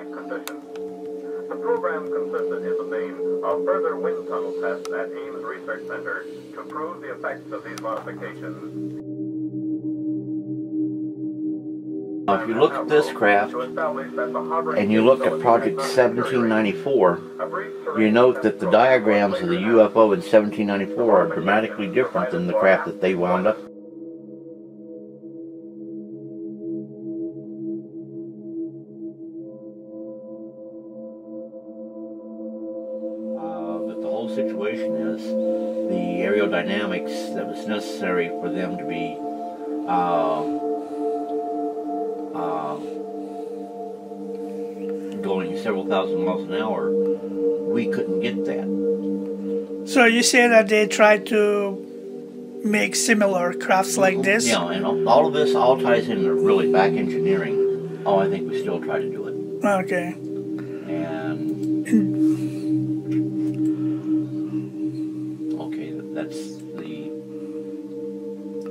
flight conditions. The program consisted in the main of further wind tunnel tests at Ames Research Center to prove the effects of these modifications. If you look at this craft and you look at Project 1794, you note that the diagrams of the UFO in 1794 are dramatically different than the craft that they wound up. But the whole situation is the aerodynamics that was necessary for them to be going several thousand miles an hour, we couldn't get that. So you say that they tried to make similar crafts like this? Yeah, and all of this all ties into really back engineering. Oh, I think we still try to do it. Okay. And okay, that's the.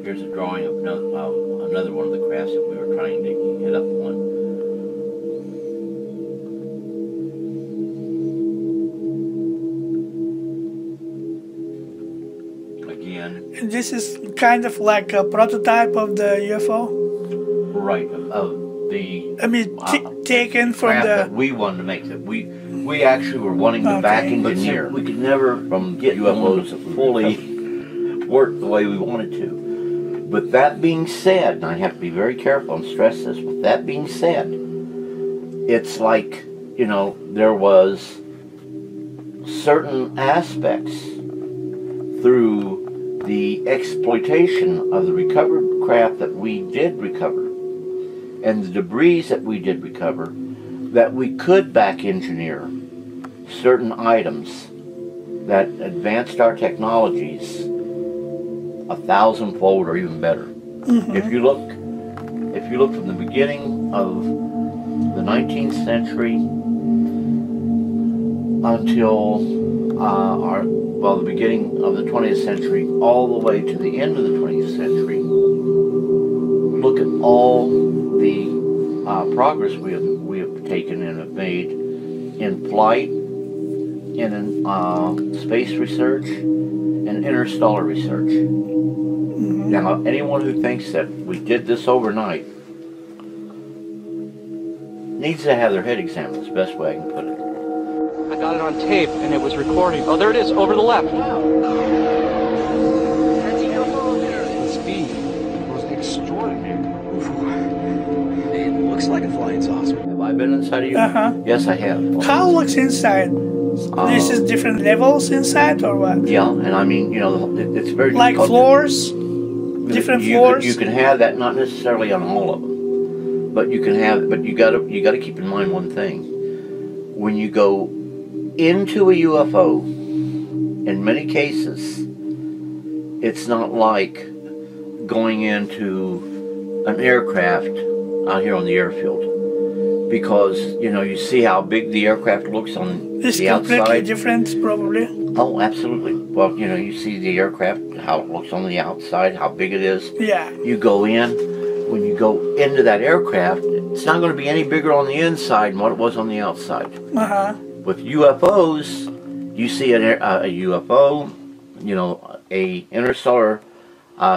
Here's a drawing of another one of the crafts that we were trying to hit up on. This is kind of like a prototype of the UFO? Right, of the... I mean, taken from the... that we wanted to make. That we actually were wanting to back engineer. We could never get UFOs that fully work the way we wanted to. But that being said, and I have to be very careful and stress this, with that being said, it's like, you know, there was certain aspects through the exploitation of the recovered craft that we did recover and the debris that we did recover, that we could back engineer certain items that advanced our technologies 1,000-fold or even better. Mm-hmm. If you look from the beginning of the 19th century until the beginning of the 20th century, all the way to the end of the 20th century, look at all the progress we have taken and have made in flight, and in space research, and interstellar research. Mm-hmm. Now, anyone who thinks that we did this overnight needs to have their head examined, is the best way I can put it. I got it on tape, and it was recording. Oh, there it is, over to the left. The speed was extraordinary. It looks like a flying saucer. Have I been inside of you? Uh-huh. Yes, I have. How looks inside? This is different levels inside, or what? Yeah, and I mean, you know, it's very like floors? Different floors? You can have that, not necessarily on all of them, but you can have. But you got to keep in mind one thing: when you go into a UFO, in many cases, it's not like going into an aircraft out here on the airfield, because you know, you see how big the aircraft looks on it's the outside. It's completely different, probably. Oh, absolutely. Well, you know, you see the aircraft, how it looks on the outside, how big it is. Yeah. You go in. When you go into that aircraft, it's not going to be any bigger on the inside than what it was on the outside. Uh-huh. With UFOs, you see a UFO, you know, a interstellar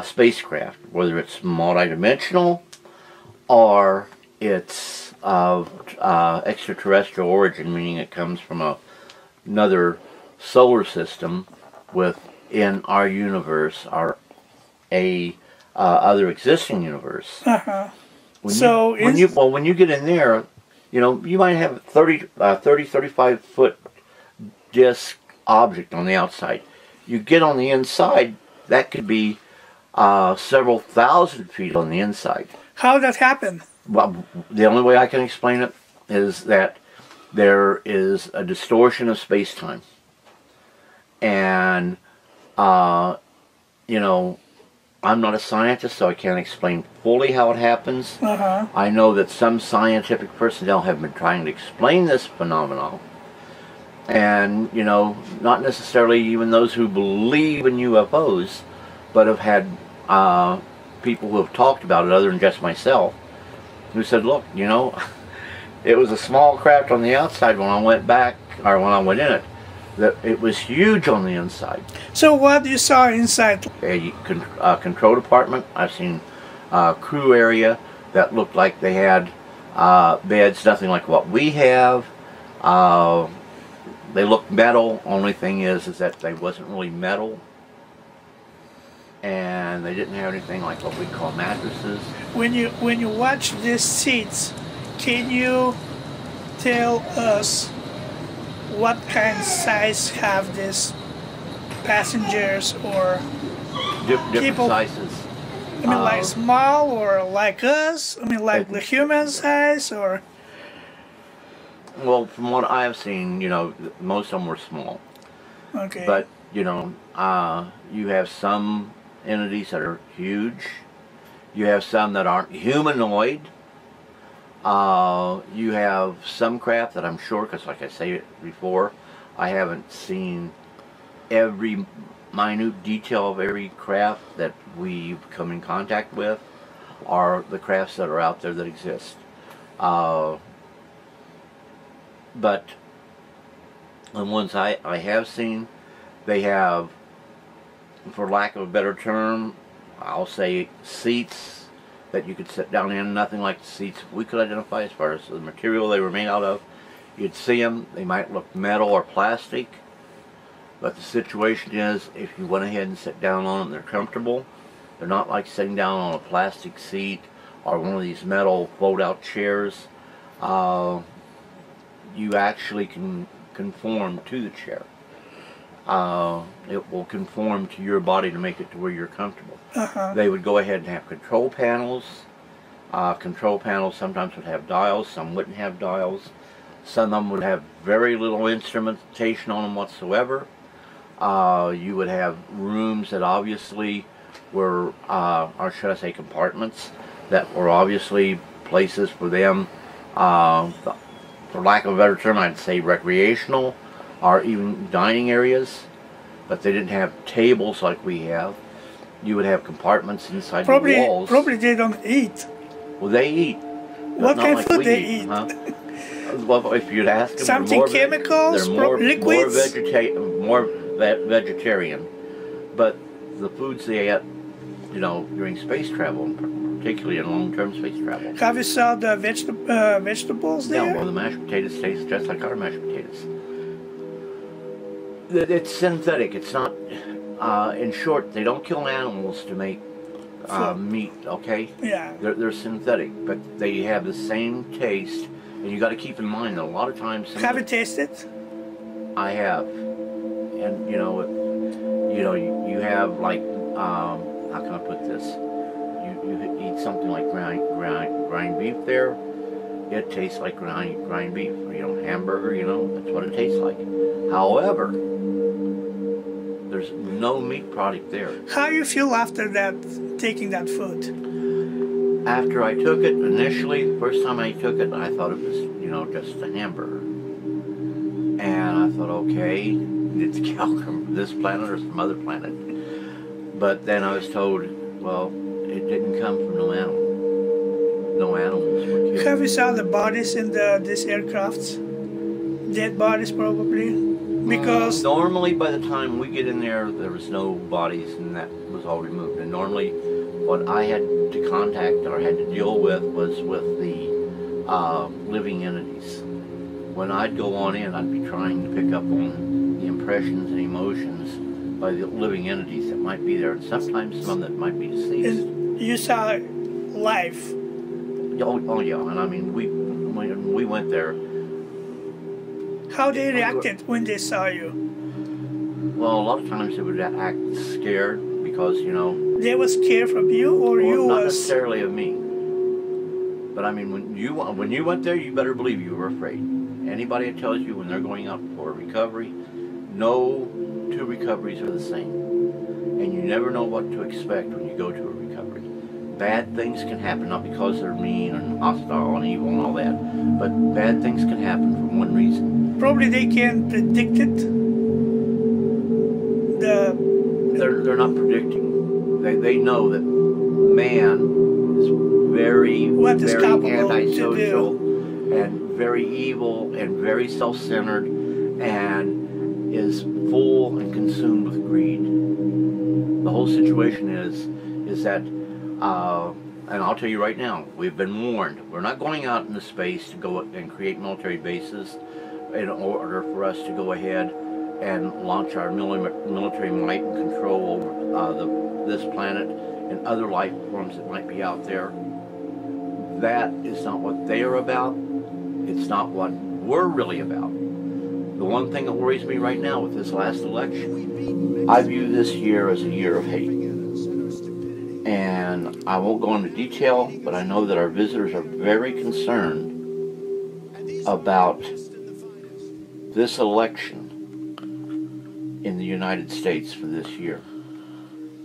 spacecraft, whether it's multidimensional or it's of extraterrestrial origin, meaning it comes from another solar system within our universe, or a other existing universe. Uh-huh. When you get in there, you know, you might have a 35 foot disc object on the outside. You get on the inside, that could be several thousand feet on the inside. How that happen? Well, the only way I can explain it is that there is a distortion of space-time. And, you know, I'm not a scientist, so I can't explain fully how it happens. Uh-huh. I know that some scientific personnel have been trying to explain this phenomenon. And, you know, not necessarily even those who believe in UFOs, but have had people who have talked about it, other than just myself, who said, look, you know, It was a small craft on the outside. When I went back, or when I went in it, it was huge on the inside. So what you saw inside? A control department. I've seen crew area that looked like they had beds, nothing like what we have. They looked metal. Only thing is that they wasn't really metal, and they didn't have anything like what we call mattresses. When you watch these seats, can you tell us what kind of size have these passengers or Different people? sizes. I mean, like small or like us? I mean, like the human size or? Well, from what I've seen, you know, most of them were small. Okay. But, you know, you have some entities that are huge. You have some that aren't humanoid. You have some craft that I'm sure, because like I say before, I haven't seen every minute detail of every craft that we've come in contact with, are the crafts that are out there that exist. But the ones I have seen, they have, for lack of a better term, I'll say seats that you could sit down in, nothing like the seats we could identify as far as the material they were made out of. You'd see them, they might look metal or plastic, but the situation is, if you went ahead and sit down on them, they're comfortable. They're not like sitting down on a plastic seat or one of these metal fold-out chairs. You actually can conform to the chair. It will conform to your body to make it to where you're comfortable. They would go ahead and have control panels. Control panels sometimes would have dials, some wouldn't have dials. Some of them would have very little instrumentation on them whatsoever. You would have rooms that obviously were, or should I say compartments, that were obviously places for them, for lack of a better term, I'd say recreational, or even dining areas, but they didn't have tables like we have. You would have compartments inside the walls. Probably they don't eat. Well, they eat. What kind of food they eat? Huh? Well, if you'd ask them, something chemicals, they're more liquids? more vegetarian. But the foods they ate, you know, during space travel, particularly in long-term space travel. Have you saw the vegetables there? Yeah, well, the mashed potatoes taste just like our mashed potatoes. It's synthetic. It's not. In short, they don't kill animals to make meat. Okay. Yeah. They're synthetic, but they have the same taste. And you got to keep in mind that a lot of times. Have you tasted? I have, and you know, you have like how can I put this? You eat something like grind beef there. It tastes like grind beef. You know, hamburger. You know, that's what it tastes like. However, there's no meat product there. How you feel after that, taking that food? After I took it, initially, the first time I took it, I thought it was, you know, just a hamburger. And I thought, okay, it's cow from this planet or some other planet. But then I was told, well, it didn't come from no animal. No animals were killed. Have you saw the bodies in these aircrafts? Dead bodies, probably? Because normally by the time we get in there was no bodies, and that was all removed. And normally what I had to contact or had to deal with was with the living entities. When I'd go on in, I'd be trying to pick up on the impressions and emotions by the living entities that might be there, and sometimes some that might be deceased. And you saw life? Oh yeah, and I mean, when we went there. How they reacted when they saw you? Well, a lot of times they would act scared because, you know... They were scared from you, or well, you not necessarily of me. But I mean, when you went there, you better believe you were afraid. Anybody that tells you when they're going out for recovery, no two recoveries are the same. And you never know what to expect when you go to a recovery. Bad things can happen, not because they're mean and hostile and evil and all that, but bad things can happen for one reason. Probably they can predict it. They're not predicting. They know that man is very antisocial and very evil and very self-centered and is full and consumed with greed. The whole situation is that, and I'll tell you right now, we've been warned. We're not going out into space to go and create military bases in order for us to go ahead and launch our military might and control over this planet and other life forms that might be out there. That is not what they are about. It's not what we're really about. The one thing that worries me right now with this last election, I view this year as a year of hate. And I won't go into detail, but I know that our visitors are very concerned about this election in the United States for this year.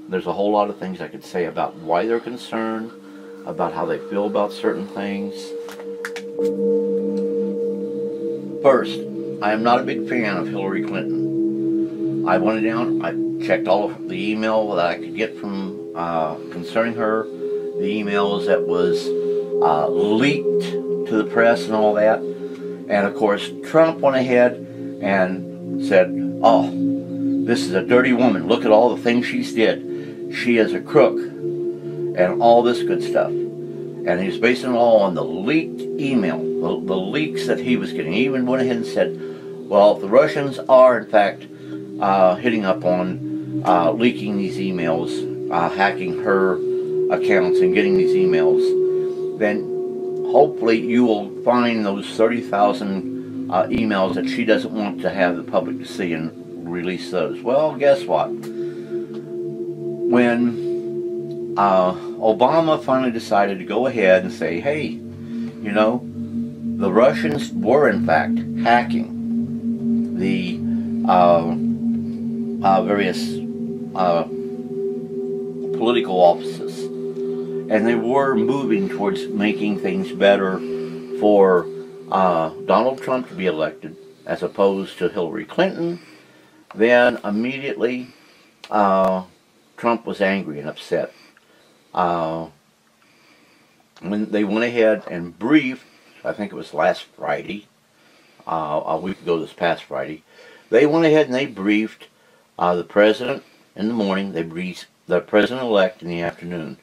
There's a whole lot of things I could say about why they're concerned, about how they feel about certain things. First, I am not a big fan of Hillary Clinton. I went down, I checked all of the email that I could get from concerning her, the emails that was leaked to the press and all that. And of course, Trump went ahead and said, oh, this is a dirty woman. Look at all the things she's did. She is a crook. And all this good stuff. And he's basing it all on the leaked email, the leaks that he was getting. He even went ahead and said, well, the Russians are, in fact, hitting up on leaking these emails, hacking her accounts and getting these emails, then hopefully you will find those 30,000 emails that she doesn't want to have the public to see and release those. Well, guess what? When Obama finally decided to go ahead and say, hey, you know, the Russians were in fact hacking the various political offices, and they were moving towards making things better for Donald Trump to be elected as opposed to Hillary Clinton, then immediately Trump was angry and upset. When they went ahead and briefed, I think it was last Friday, a week ago this past Friday, they went ahead and they briefed the president in the morning, they briefed the president-elect in the afternoon.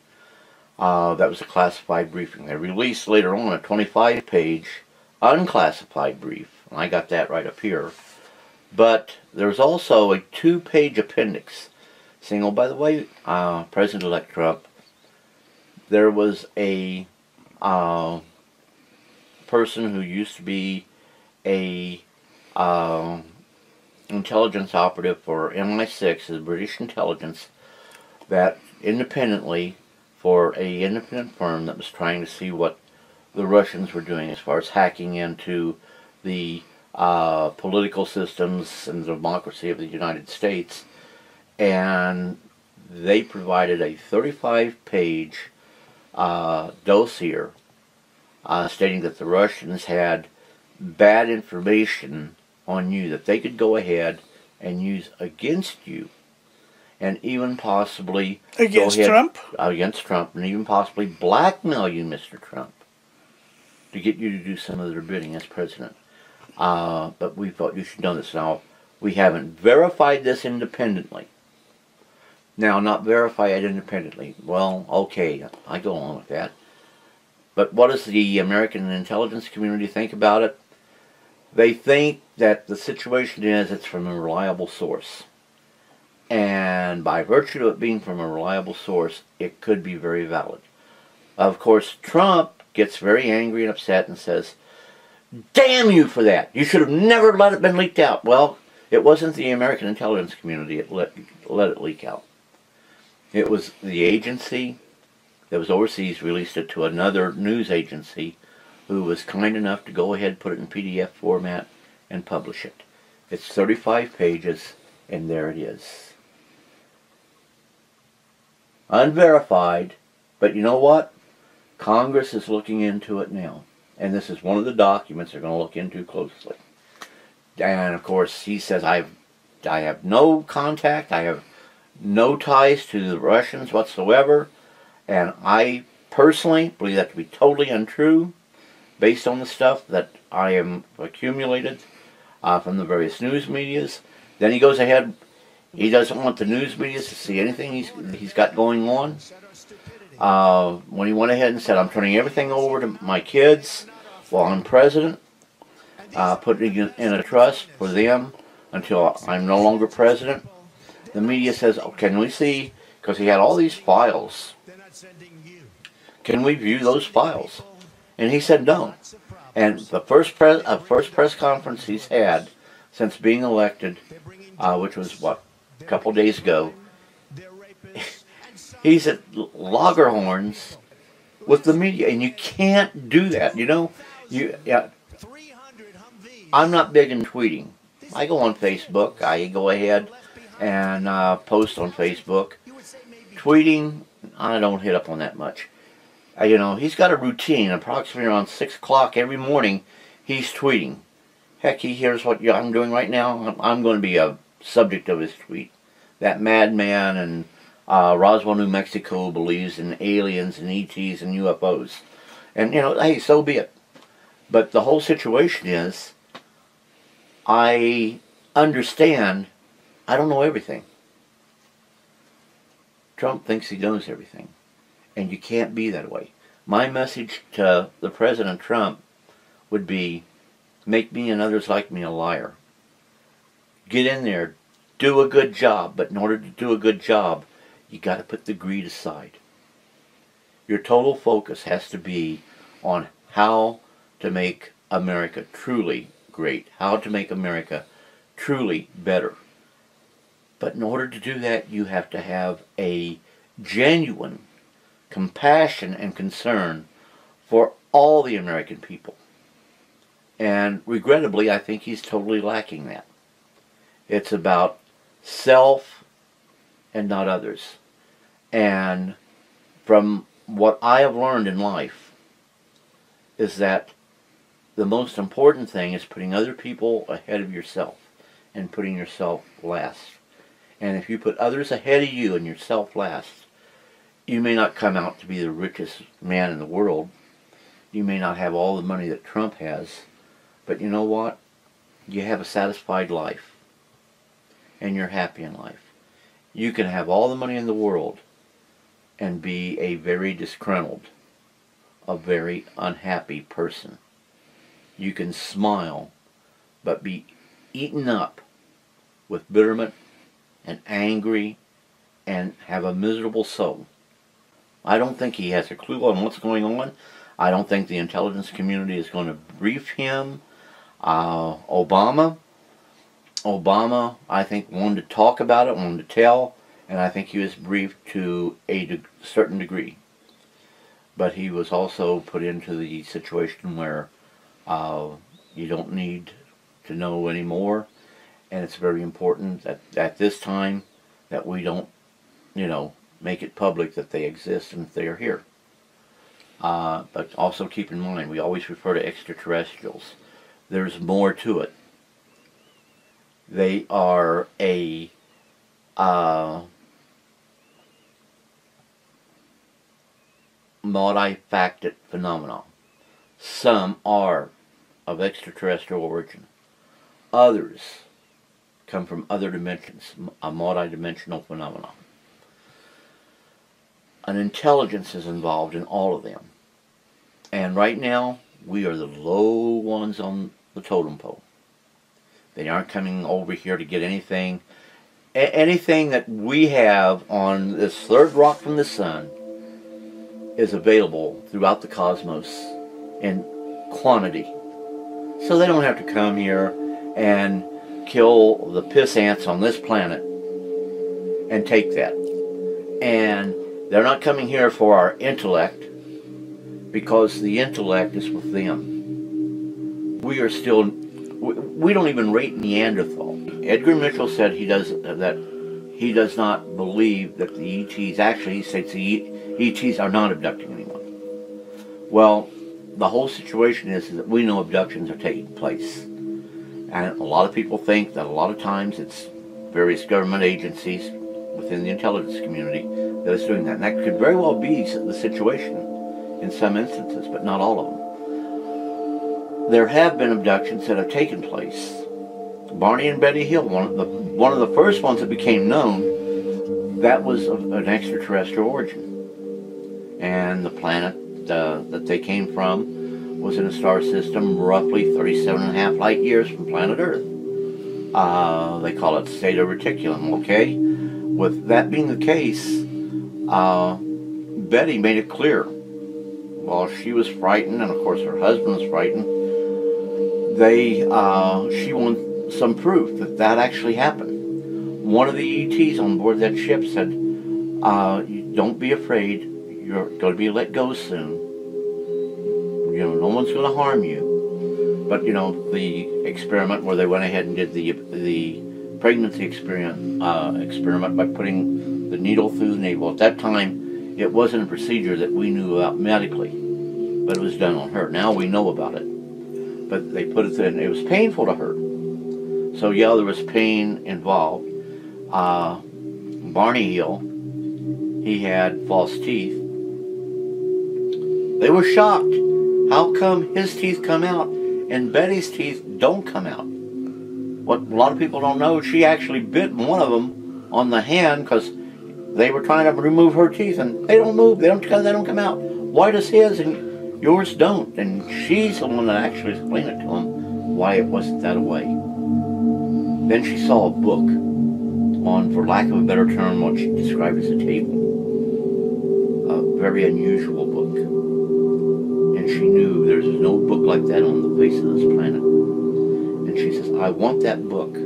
That was a classified briefing. They released later on a 25-page unclassified brief, and I got that right up here. But there's also a 2-page appendix saying, oh, by the way, President-elect Trump, there was a person who used to be a intelligence operative for MI6, the British intelligence, that independently, for a independent firm that was trying to see what the Russians were doing as far as hacking into the political systems and the democracy of the United States, and they provided a 35-page dossier stating that the Russians had bad information on you that they could go ahead and use against you, and even possibly against Trump, and even possibly blackmail you, Mr. Trump, to get you to do some of their bidding as president. But we thought you should know this. Now, we haven't verified this independently. Now, not verify it independently. Well, okay, I go along with that. But what does the American intelligence community think about it? They think that the situation is it's from a reliable source. And by virtue of it being from a reliable source, it could be very valid. Of course, Trump gets very angry and upset and says, damn you for that! You should have never let it been leaked out. Well, it wasn't the American intelligence community that let it leak out. It was the agency that was overseas released it to another news agency who was kind enough to go ahead, put it in PDF format, and publish it. It's 35 pages, and there it is. Unverified, but you know what? Congress is looking into it now. And this is one of the documents they're going to look into closely. And of course, he says, I have no contact, I have no ties to the Russians whatsoever, and I personally believe that to be totally untrue. based on the stuff that I am accumulated from the various news medias. Then he goes ahead. He doesn't want the news media to see anything he's got going on. When he went ahead and said, I'm turning everything over to my kids while I'm president, putting it in a trust for them until I'm no longer president. The media says, oh, can we see, because he had all these files, can we view those files? And he said no. And the first press conference he's had since being elected, which was, what, a couple days ago, he's at loggerhorns with the media, and you can't do that. You know, I'm not big in tweeting. I go on Facebook. I go ahead and post on Facebook. Tweeting, I don't hit up on that much. You know, he's got a routine. Approximately around 6 o'clock every morning, he's tweeting. Heck, he hears what I'm doing right now. I'm going to be a subject of his tweet. That madman in Roswell, New Mexico believes in aliens and ETs and UFOs. And, you know, hey, so be it. But the whole situation is, I understand I don't know everything. Trump thinks he knows everything. And you can't be that way. My message to the President Trump would be, make me and others like me a liar. Get in there, do a good job, but in order to do a good job, you got to put the greed aside. Your total focus has to be on how to make America truly great, how to make America truly better. But in order to do that, you have to have a genuine compassion and concern for all the American people. And regrettably, I think he's totally lacking that. It's about self and not others. And from what I have learned in life is that the most important thing is putting other people ahead of yourself and putting yourself last. And if you put others ahead of you and yourself last, you may not come out to be the richest man in the world. You may not have all the money that Trump has. But you know what? You have a satisfied life. And you're happy in life. You can have all the money in the world and be a very disgruntled, a very unhappy person. You can smile, but be eaten up with bitterment and angry and have a miserable soul. I don't think he has a clue on what's going on. I don't think the intelligence community is going to brief him. Obama, I think, wanted to talk about it, wanted to tell, and I think he was briefed to a certain degree. But he was also put into the situation where you don't need to know anymore, and it's very important that at this time that we don't, you know, make it public that they exist and they are here. But also keep in mind, we always refer to extraterrestrials. There's more to it. They are a multifaceted phenomenon. Some are of extraterrestrial origin. Others come from other dimensions, a multidimensional phenomenon. An intelligence is involved in all of them. And right now, we are the low ones on the totem pole. They aren't coming over here to get anything. Anything that we have on this third rock from the sun is available throughout the cosmos in quantity. So they don't have to come here and kill the piss ants on this planet and take that. And they're not coming here for our intellect, because the intellect is with them. We are still, we don't even rate Neanderthal. Edgar Mitchell said he does not believe that the ETs, actually he says the ETs are not abducting anyone. Well, the whole situation is that we know abductions are taking place. And a lot of people think that a lot of times it's various government agencies within the intelligence community that is doing that. And that could very well be the situation in some instances, but not all of them. there have been abductions that have taken place. Barney and Betty Hill, one of the first ones that became known, that was of an extraterrestrial origin. And the planet that they came from was in a star system roughly 37.5 light years from planet Earth. They call it Theta Reticulum, okay? With that being the case, Betty made it clear, while she was frightened, and of course her husband was frightened, she wanted some proof that that actually happened. One of the ETs on board that ship said, don't be afraid, you're going to be let go soon. You know, no one's going to harm you. But, you know, the experiment where they went ahead and did the pregnancy experiment by putting the needle through the navel. At that time, it wasn't a procedure that we knew about medically, but it was done on her. Now we know about it. But they put it in. It was painful to her. So, yeah, there was pain involved. Barney Hill, he had false teeth. They were shocked. How come his teeth come out and Betty's teeth don't come out? What a lot of people don't know, she actually bit one of them on the hand because they were trying to remove her teeth, and they don't move, they don't come out. Why does his and yours don't? And she's the one that actually explained it to him why it wasn't that way. Then she saw a book on, for lack of a better term, what she described as a table. A very unusual book. And she knew there's no book like that on the face of this planet. And she says, I want that book.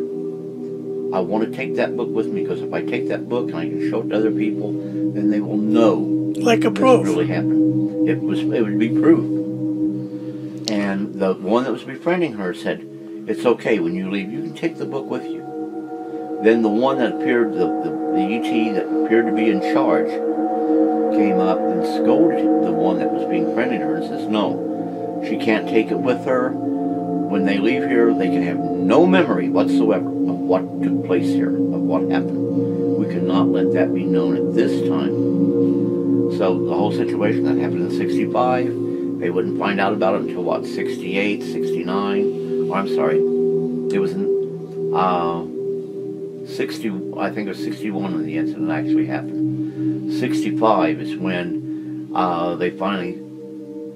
I want to take that book with me, because if I take that book and I can show it to other people, then they will know. Like a proof. This really happened. It would be proof. And the one that was befriending her said, it's okay, when you leave, you can take the book with you. Then the one that appeared, the ET that appeared to be in charge, came up and scolded the one that was being friendly to her and says, no, she can't take it with her. When they leave here, they can have no memory whatsoever of what took place here, of what happened. We cannot let that be known at this time. So the whole situation that happened in 65, they wouldn't find out about it until what, 68, 69, or I'm sorry, it was in 60, I think it was 61 when the incident actually happened. 65 is when they finally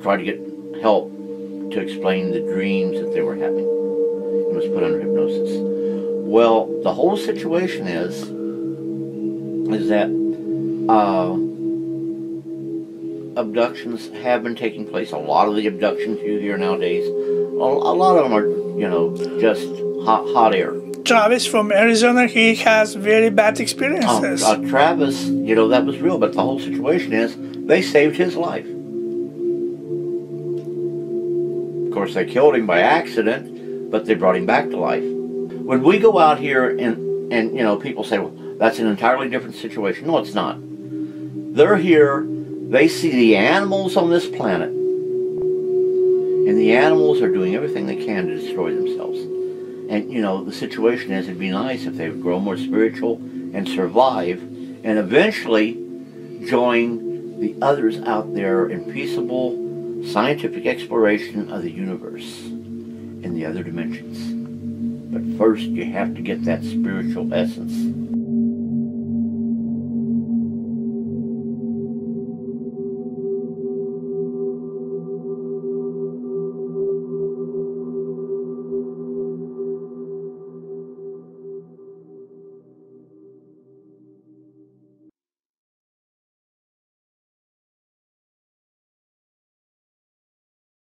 tried to get help to explain the dreams that they were having. It was put under hypnosis. Well, the whole situation is that abductions have been taking place. A lot of the abductions you hear nowadays, a lot of them are, you know, just hot air. Travis from Arizona, he has very bad experiences. Travis, you know, that was real, but the whole situation is they saved his life. Of course, they killed him by accident, but they brought him back to life. When we go out here and you know, people say, well, that's an entirely different situation. No, it's not. They're here, they see the animals on this planet, and the animals are doing everything they can to destroy themselves. And, you know, the situation is, it'd be nice if they would grow more spiritual and survive and eventually join the others out there in peaceable scientific exploration of the universe in the other dimensions. But first, you have to get that spiritual essence.